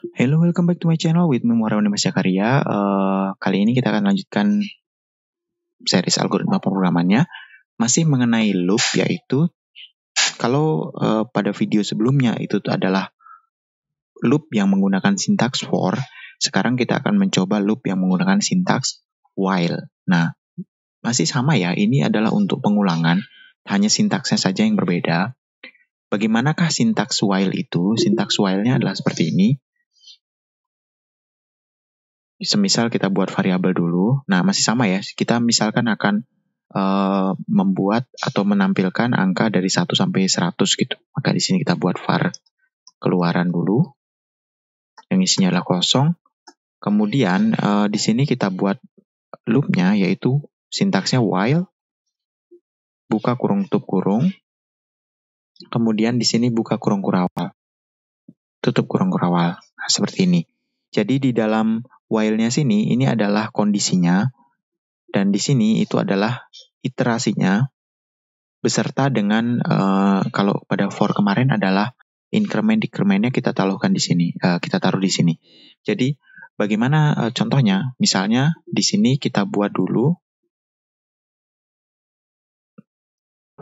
Hello, welcome back to my channel with me Muhammad Mas Zakaria. Kali ini kita akan lanjutkan series algoritma pemrogramannya, masih mengenai loop, yaitu kalau pada video sebelumnya itu adalah loop yang menggunakan sintaks for, sekarang kita akan mencoba loop yang menggunakan sintaks while. Nah, masih sama ya, ini adalah untuk pengulangan, hanya sintaksnya saja yang berbeda. Bagaimanakah sintaks while itu? Sintaks while-nya adalah seperti ini. Semisal kita buat variabel dulu, nah masih sama ya, kita misalkan akan membuat atau menampilkan angka dari 1 sampai 100 gitu. Maka di sini kita buat var keluaran dulu, yang isinya adalah kosong. Kemudian di sini kita buat loopnya, yaitu sintaksnya while, buka kurung tutup kurung, kemudian di sini buka kurung kurawal, tutup kurung kurawal. Nah, seperti ini. Jadi di dalam while-nya sini, ini adalah kondisinya, dan di sini itu adalah iterasinya, beserta dengan, kalau pada for kemarin adalah increment-decrement-nya kita taruhkan di sini, kita taruh di sini. Jadi, bagaimana contohnya? Misalnya, di sini kita buat dulu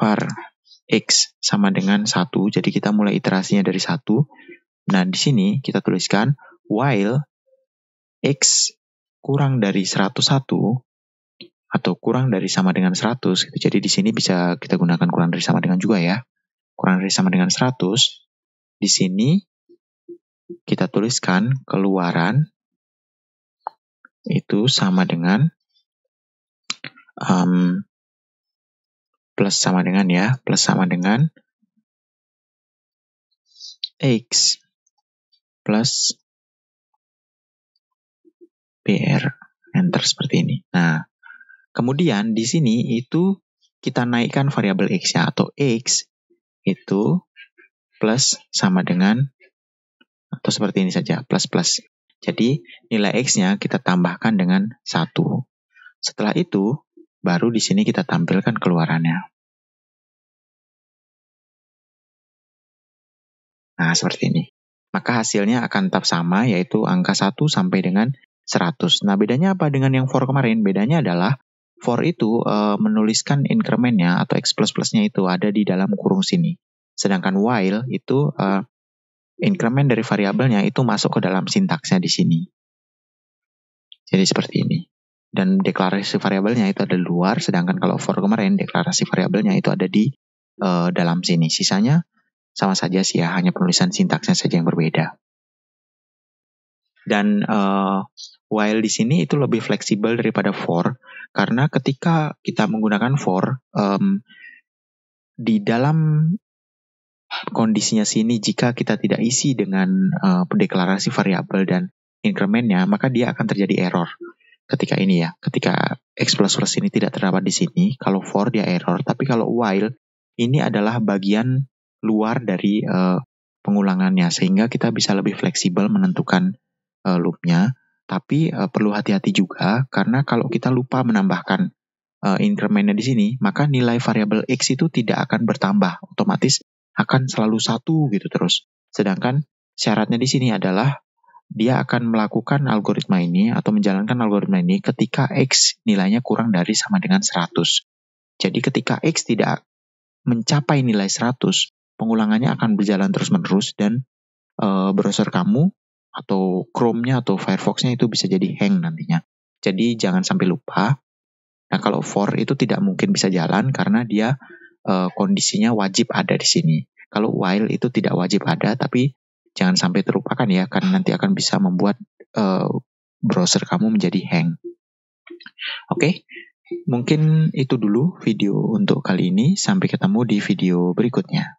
var x sama dengan 1, jadi kita mulai iterasinya dari 1. Nah, di sini kita tuliskan while x kurang dari 101 atau kurang dari sama dengan 100 gitu. Jadi di sini bisa kita gunakan kurang dari sama dengan juga ya. Kurang dari sama dengan 100. Di sini kita tuliskan keluaran itu sama dengan plus sama dengan ya, plus sama dengan x plus br, enter seperti ini. Nah, kemudian di sini itu kita naikkan variabel x-nya, atau x itu plus sama dengan, atau seperti ini saja, plus. Jadi nilai x-nya kita tambahkan dengan 1. Setelah itu baru di sini kita tampilkan keluarannya. Nah, seperti ini. Maka hasilnya akan tetap sama, yaitu angka 1 sampai dengan 100. Nah, bedanya apa dengan yang for kemarin? Bedanya adalah for itu menuliskan increment-nya atau x plus-plusnya itu ada di dalam kurung sini. Sedangkan while itu increment dari variabelnya itu masuk ke dalam sintaksnya di sini. Jadi seperti ini. Dan deklarasi variabelnya itu ada di luar, sedangkan kalau for kemarin deklarasi variabelnya itu ada di dalam sini. Sisanya sama saja sih ya, hanya penulisan sintaksnya saja yang berbeda. Dan while di sini itu lebih fleksibel daripada for, karena ketika kita menggunakan for, di dalam kondisinya sini jika kita tidak isi dengan deklarasi variabel dan increment-nya, maka dia akan terjadi error. Ketika ini ya, ketika x plus ini tidak terdapat di sini, kalau for dia error. Tapi kalau while, ini adalah bagian luar dari pengulangannya, sehingga kita bisa lebih fleksibel menentukan loop-nya. Tapi perlu hati-hati juga, karena kalau kita lupa menambahkan increment-nya di sini, maka nilai variabel x itu tidak akan bertambah, otomatis akan selalu 1 gitu terus. Sedangkan syaratnya di sini adalah dia akan melakukan algoritma ini atau menjalankan algoritma ini ketika x nilainya kurang dari sama dengan 100. Jadi ketika x tidak mencapai nilai 100, pengulangannya akan berjalan terus-menerus dan browser kamu atau Chrome-nya atau Firefox-nya itu bisa jadi hang nantinya. Jadi jangan sampai lupa. Nah, kalau for itu tidak mungkin bisa jalan karena dia kondisinya wajib ada di sini. Kalau while itu tidak wajib ada, tapi jangan sampai terlupakan ya, karena nanti akan bisa membuat browser kamu menjadi hang. Oke, mungkin itu dulu video untuk kali ini. Sampai ketemu di video berikutnya.